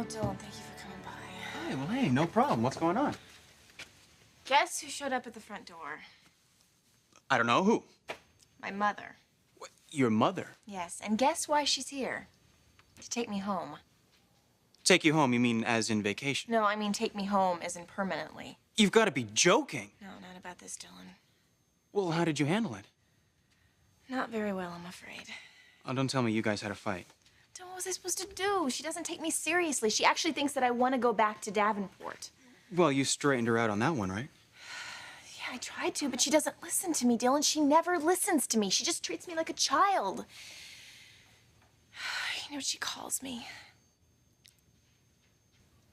Dylan, thank you for coming by. Hey, well, hey, no problem. What's going on? Guess who showed up at the front door? I don't know. Who? My mother. What, your mother? Yes, and guess why she's here? To take me home. Take you home, you mean as in vacation? No, I mean take me home as in permanently. You've got to be joking. No, not about this, Dylan. Well, how did you handle it? Not very well, I'm afraid. Oh, don't tell me you guys had a fight. Dylan, what was I supposed to do? She doesn't take me seriously. She actually thinks that I want to go back to Davenport. Well, you straightened her out on that one, right? Yeah, I tried to, but she doesn't listen to me, Dylan. She never listens to me. She just treats me like a child. You know what she calls me?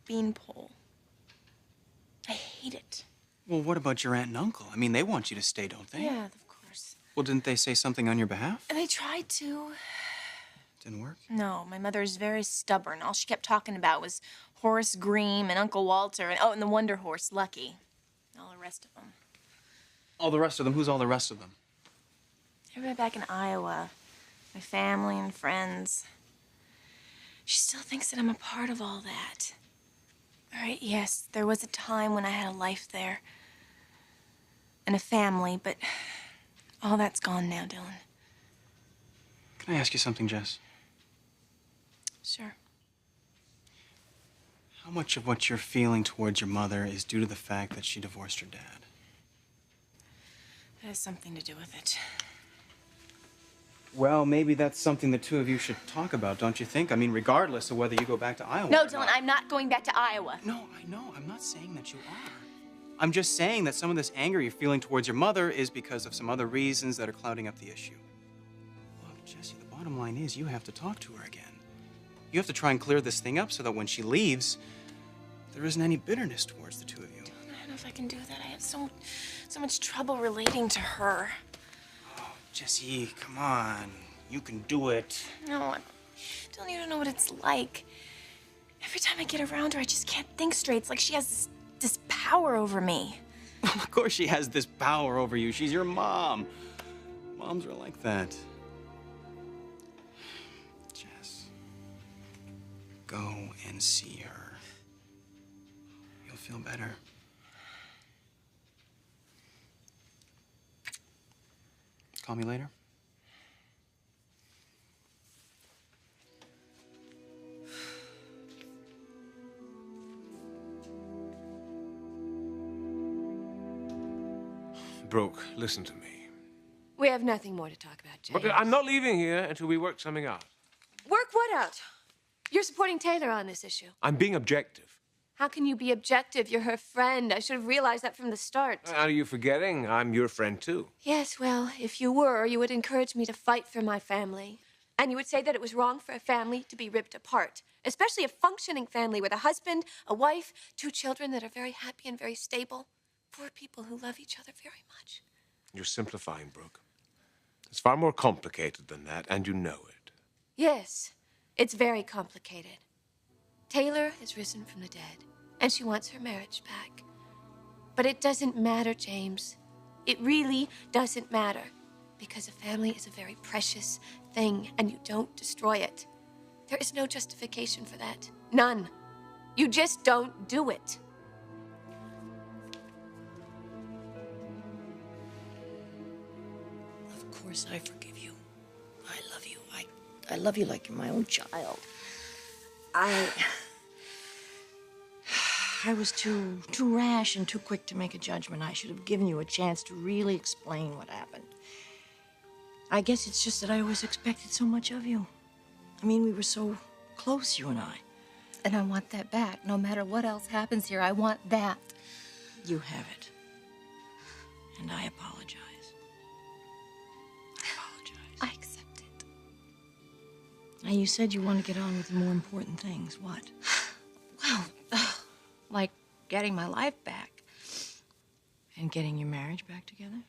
Beanpole. I hate it. Well, what about your aunt and uncle? I mean, they want you to stay, don't they? Yeah, of course. Well, didn't they say something on your behalf? And I tried to. Didn't work? No, my mother is very stubborn. All she kept talking about was Horace Greene and Uncle Walter and the Wonder Horse, Lucky. And all the rest of them. All the rest of them? Who's all the rest of them? Everybody back in Iowa. My family and friends. She still thinks that I'm a part of all that. All right, yes, there was a time when I had a life there. And a family, but all that's gone now, Dylan. Can I ask you something, Jess? Sure. How much of what you're feeling towards your mother is due to the fact that she divorced her dad? That has something to do with it. Well, maybe that's something the two of you should talk about, don't you think? I mean, regardless of whether you go back to Iowa No, or Dylan, not. I'm not going back to Iowa. No, I know. I'm not saying that you are. I'm just saying that some of this anger you're feeling towards your mother is because of some other reasons that are clouding up the issue. Look, Jesse, the bottom line is you have to talk to her again. You have to try and clear this thing up so that when she leaves, there isn't any bitterness towards the two of you. Dylan, I don't know if I can do that. I have so much trouble relating to her. Jesse, come on. You can do it. No, Dylan, you don't know what it's like. Every time I get around her, I just can't think straight. It's like she has this power over me. Of course she has this power over you. She's your mom. Moms are like that. Jess, go and see her. You'll feel better. Call me later. Brooke, listen to me. We have nothing more to talk about, James. But I'm not leaving here until we work something out. Work what out? You're supporting Taylor on this issue. I'm being objective. How can you be objective? You're her friend. I should have realized that from the start. Are you forgetting? I'm your friend, too. Yes, well, if you were, you would encourage me to fight for my family. And you would say that it was wrong for a family to be ripped apart, especially a functioning family with a husband, a wife, 2 children that are very happy and very stable. 4 people who love each other very much. You're simplifying, Brooke. It's far more complicated than that, and you know it. Yes, it's very complicated. Taylor has risen from the dead, and she wants her marriage back. But it doesn't matter, James. It really doesn't matter, because a family is a very precious thing, and you don't destroy it. There is no justification for that. None. You just don't do it. Of course, I forgive you. I love you. I love you like you're my own child. I was too rash and too quick to make a judgment. I should have given you a chance to really explain what happened. I guess it's just that I always expected so much of you. I mean, we were so close, you and I. And I want that back. No matter what else happens here, I want that. You have it. And I apologize. I accept it. Now, you said you want to get on with the more important things. What? Well, like getting my life back. And getting your marriage back together?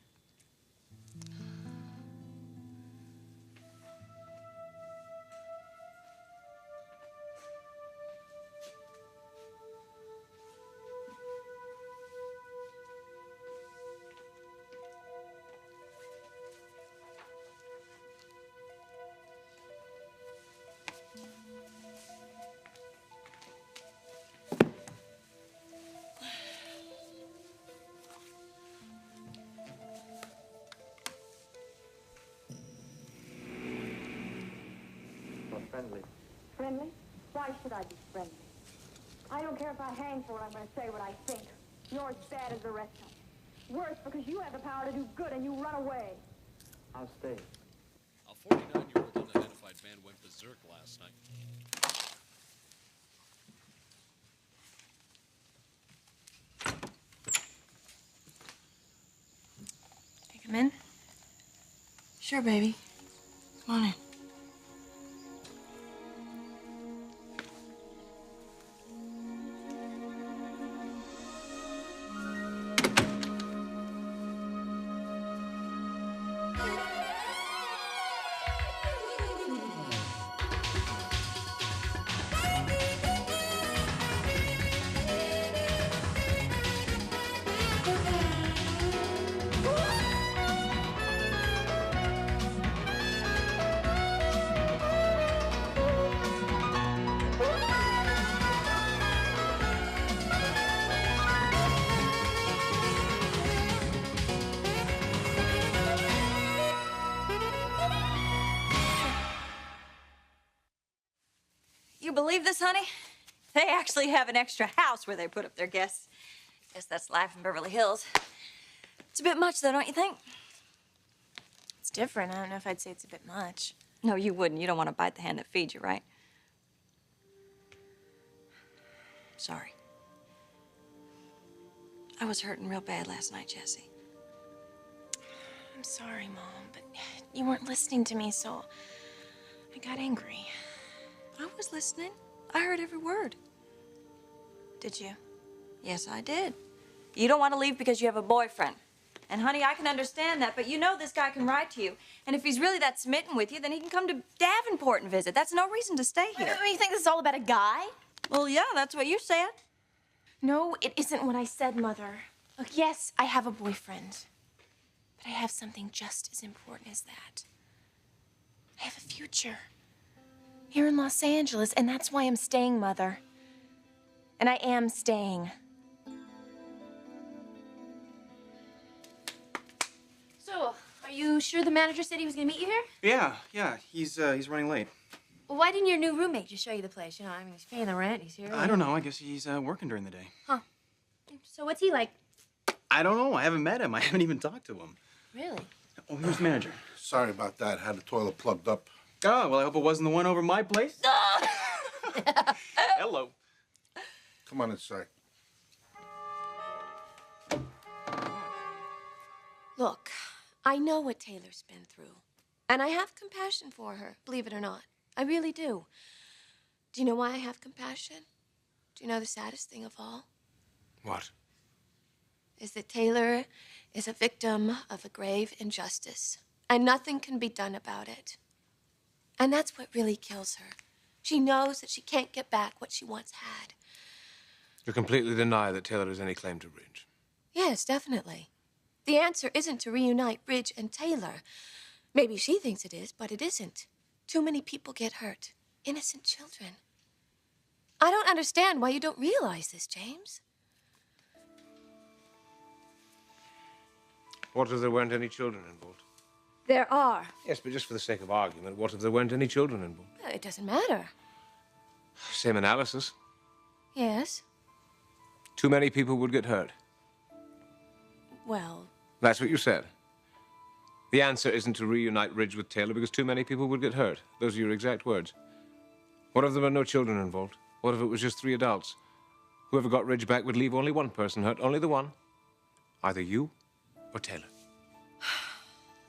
friendly. Friendly? Why should I be friendly? I don't care if I hang for it. I'm going to say what I think. You're as bad as the rest of them. Worse, because you have the power to do good and you run away. I'll stay. A 49-year-old unidentified man went berserk last night. Can I come in? Sure, baby. Come on in. You believe this, honey? They actually have an extra house where they put up their guests. Guess that's life in Beverly Hills. It's a bit much, though, don't you think? It's different. I don't know if I'd say it's a bit much. No, you wouldn't. You don't want to bite the hand that feeds you, right? Sorry. I was hurting real bad last night, Jessie. I'm sorry, Mom, but you weren't listening to me, so I got angry. I was listening. I heard every word. Did you? Yes, I did. You don't want to leave because you have a boyfriend. And, honey, I can understand that, but you know this guy can write to you. And if he's really that smitten with you, then he can come to Davenport and visit. That's no reason to stay here. You think this is all about a guy? Well, yeah, that's what you said. No, it isn't what I said, Mother. Look, yes, I have a boyfriend. But I have something just as important as that. I have a future. Here in Los Angeles, and that's why I'm staying, Mother. And I am staying. So, are you sure the manager said he was going to meet you here? Yeah. He's running late. Well, why didn't your new roommate just show you the place? You know, I mean, he's paying the rent, he's here. I don't know. I guess he's working during the day. Huh. So what's he like? I don't know. I haven't met him. I haven't even talked to him. Really? Oh, here's the manager. Sorry about that. Had the toilet plugged up. Oh, well, I hope it wasn't the one over my place. Hello. Come on inside. Look, I know what Taylor's been through. And I have compassion for her, believe it or not. I really do. Do you know why I have compassion? Do you know the saddest thing of all? What? Is that Taylor is a victim of a grave injustice, and nothing can be done about it. And that's what really kills her. She knows that she can't get back what she once had. You completely deny that Taylor has any claim to Ridge? Yes, definitely. The answer isn't to reunite Ridge and Taylor. Maybe she thinks it is, but it isn't. Too many people get hurt. Innocent children. I don't understand why you don't realize this, James. What if there weren't any children involved? There are. Yes, but just for the sake of argument, what if there weren't any children involved? It doesn't matter. Same analysis. Yes. Too many people would get hurt. Well, That's what you said. The answer isn't to reunite Ridge with Taylor because too many people would get hurt. Those are your exact words. What if there were no children involved? What if it was just 3 adults? Whoever got Ridge back would leave only one person hurt, only the one. Either you or Taylor.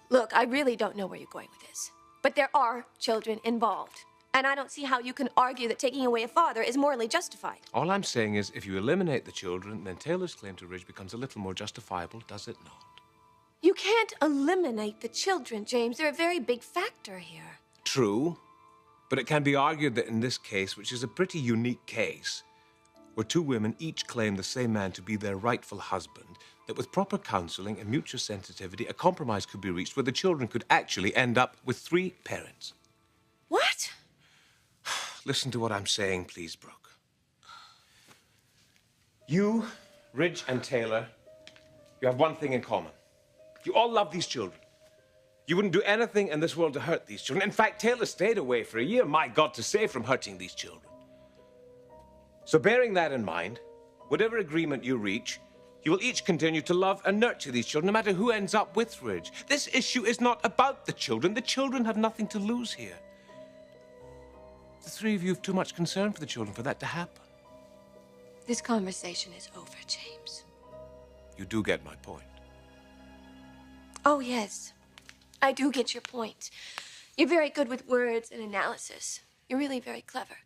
look, I really don't know where you're going with this. But there are children involved. And I don't see how you can argue that taking away a father is morally justified. All I'm saying is, if you eliminate the children, then Taylor's claim to Ridge becomes a little more justifiable, does it not? You can't eliminate the children, James. They're a very big factor here. True. But it can be argued that in this case, which is a pretty unique case, where 2 women each claim the same man to be their rightful husband, that with proper counseling and mutual sensitivity, a compromise could be reached where the children could actually end up with 3 parents. What? Listen to what I'm saying, please, Brooke. You, Ridge, and Taylor, you have one thing in common. You all love these children. You wouldn't do anything in this world to hurt these children. In fact, Taylor stayed away for a year, my God, to save from hurting these children. So bearing that in mind, whatever agreement you reach, you will each continue to love and nurture these children, no matter who ends up with Ridge. This issue is not about the children. The children have nothing to lose here. The three of you have too much concern for the children for that to happen. This conversation is over, James. You do get my point. Oh, yes. I do get your point. You're very good with words and analysis. You're really very clever.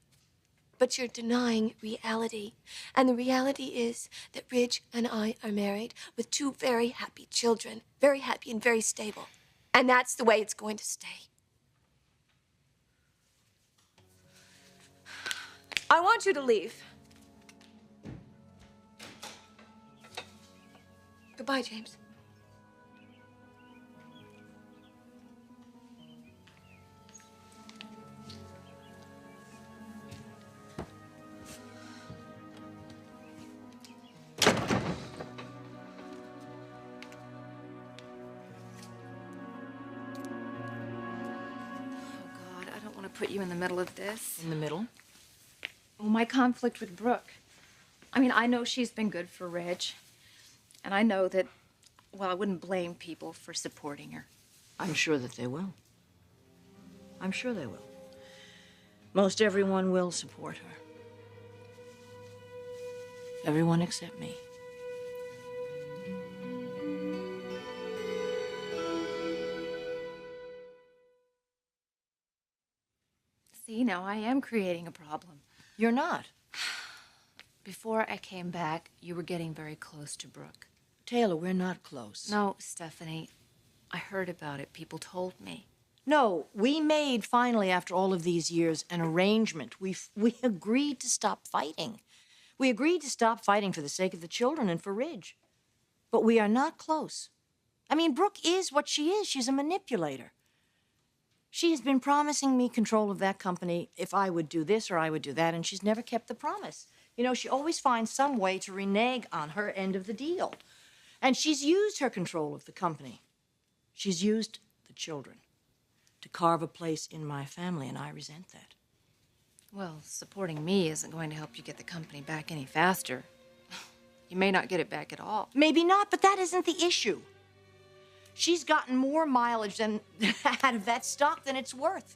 But you're denying reality. And the reality is that Ridge and I are married with two very happy children. Very happy and very stable. And that's the way it's going to stay. I want you to leave. Goodbye, James. Put you in the middle of this. In the middle? Well, my conflict with Brooke. I mean, I know she's been good for Ridge. And I know that, well, I wouldn't blame people for supporting her. I'm sure that they will. I'm sure they will. Most everyone will support her. Everyone except me. See, now I am creating a problem. You're not. Before I came back, you were getting very close to Brooke. Taylor, we're not close. No, Stephanie, I heard about it. People told me. No, we made, finally, after all of these years, an arrangement. We agreed to stop fighting. We agreed to stop fighting for the sake of the children and for Ridge. But we are not close. I mean, Brooke is what she is. She's a manipulator. She has been promising me control of that company if I would do this or I would do that, and she's never kept the promise. You know, she always finds some way to renege on her end of the deal. And she's used her control of the company. She's used the children to carve a place in my family, and I resent that. Well, supporting me isn't going to help you get the company back any faster. You may not get it back at all. Maybe not, but that isn't the issue. She's gotten more mileage out of that stock than it's worth.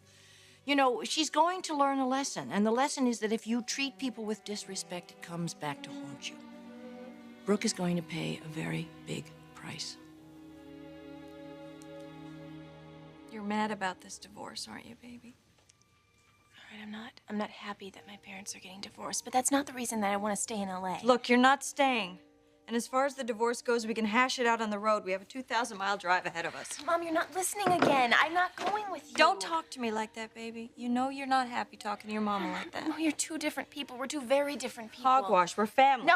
You know, she's going to learn a lesson, and the lesson is that if you treat people with disrespect, it comes back to haunt you. Brooke is going to pay a very big price. You're mad about this divorce, aren't you, baby? All right, I'm not happy that my parents are getting divorced, but that's not the reason that I want to stay in LA. Look, you're not staying. And as far as the divorce goes, we can hash it out on the road. We have a 2,000-mile drive ahead of us. Mom, you're not listening again. I'm not going with you. Don't talk to me like that, baby. You know you're not happy talking to your mama like that. No, you're two different people. We're two very different people. Hogwash. We're family. No,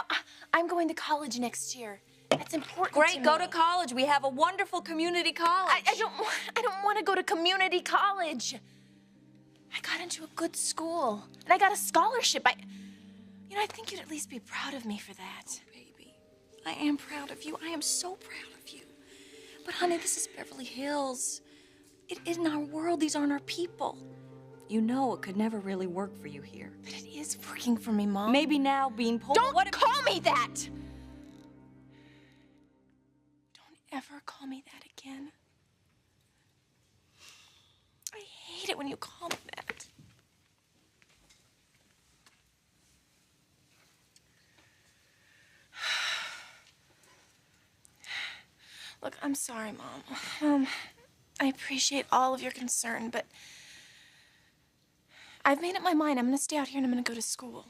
I'm going to college next year. That's important to Great, me. go to college. We have a wonderful community college. I don't want to go to community college. I got into a good school, and I got a scholarship. I think you'd at least be proud of me for that. I am proud of you. I am so proud of you. But, honey, this is Beverly Hills. It isn't our world. These aren't our people. You know it could never really work for you here. But it is working for me, Mom. Maybe now being pulled... Don't call me that! Don't ever call me that again. I hate it when you call me that. Look, I'm sorry, Mom. I appreciate all of your concern, but I've made up my mind. I'm going to stay out here and I'm going to go to school.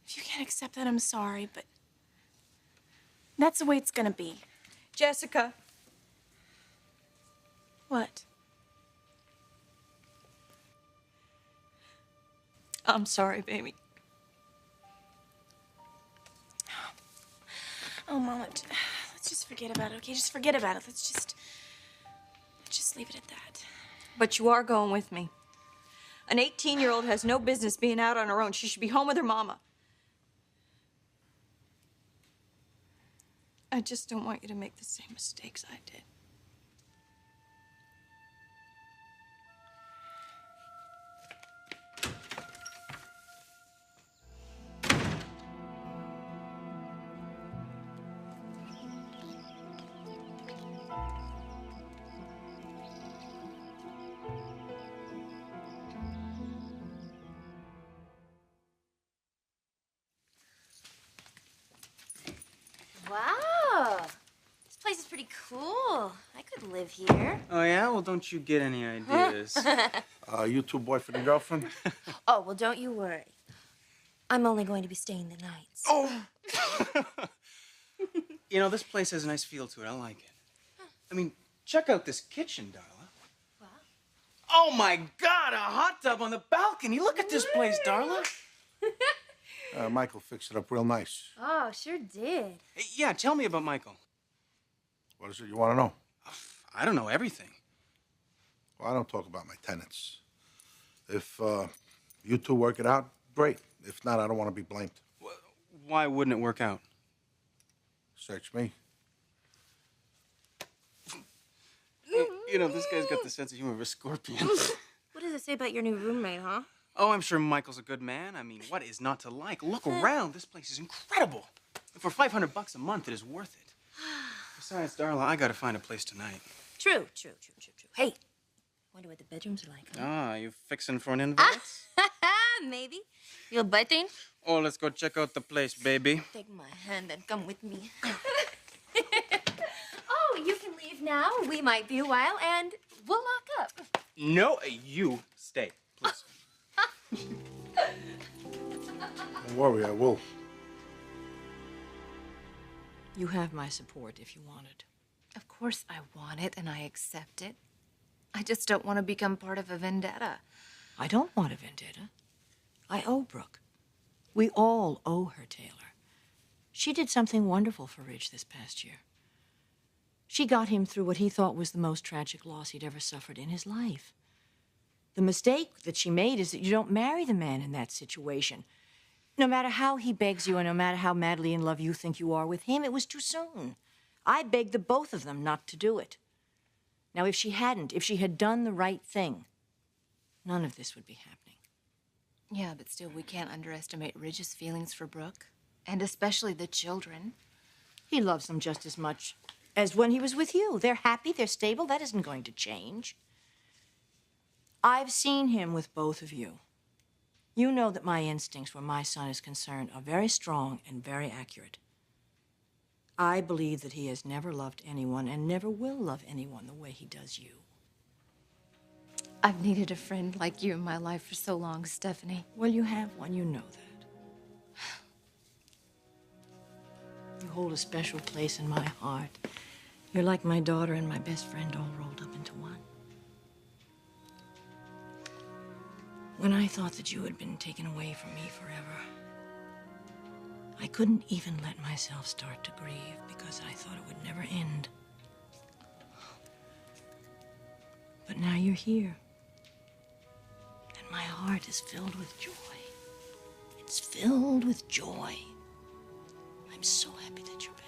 If you can't accept that, I'm sorry, but that's the way it's going to be. Jessica. What? I'm sorry, baby. Oh, Mama, let's just forget about it, okay? Just forget about it. Let's just leave it at that. But you are going with me. An 18-year-old has no business being out on her own. She should be home with her mama. I just don't want you to make the same mistakes I did. live here. Oh, yeah? Well, don't you get any ideas. You two boyfriend and girlfriend? Oh, well, don't you worry. I'm only going to be staying the nights. Oh! You know, this place has a nice feel to it. I like it. I mean, check out this kitchen, Darla. What? Oh, my God, a hot tub on the balcony. Look at this place, Darla. Michael fixed it up real nice. Oh, sure did. Hey, yeah, tell me about Michael. What is it you want to know? I don't know everything. Well, I don't talk about my tenants. If you two work it out, great. If not, I don't want to be blamed. Why wouldn't it work out? Search me. You know, this guy's got the sense of humor of a scorpion. What does it say about your new roommate, huh? Oh, I'm sure Michael's a good man. I mean, what is not to like? Look around. This place is incredible. And for $500 a month, it is worth it. Besides, Darla, I gotta find a place tonight. True. Hey, wonder what the bedrooms are like, huh? Ah, you fixing for an invite? Maybe. You'll biting? Oh, let's go check out the place, baby. Take my hand and come with me. Oh, you can leave now. We might be a while, and we'll lock up. No, you stay, please. Don't worry, I will. You have my support if you want it. Of course I want it, and I accept it. I just don't want to become part of a vendetta. I don't want a vendetta. I owe Brooke. We all owe her, Taylor. She did something wonderful for Ridge this past year. She got him through what he thought was the most tragic loss he'd ever suffered in his life. The mistake that she made is that you don't marry the man in that situation. No matter how he begs you and no matter how madly in love you think you are with him, it was too soon. I begged the both of them not to do it. Now, if she hadn't, if she had done the right thing, none of this would be happening. Yeah, but still, we can't underestimate Ridge's feelings for Brooke, and especially the children. He loves them just as much as when he was with you. They're happy, they're stable, that isn't going to change. I've seen him with both of you. You know that my instincts where my son is concerned are very strong and very accurate. I believe that he has never loved anyone and never will love anyone the way he does you. I've needed a friend like you in my life for so long, Stephanie. Well, you have one, you know that. You hold a special place in my heart. You're like my daughter and my best friend all rolled up into one. When I thought that you had been taken away from me forever, I couldn't even let myself start to grieve because I thought it would never end. But now you're here. And my heart is filled with joy. It's filled with joy. I'm so happy that you're back.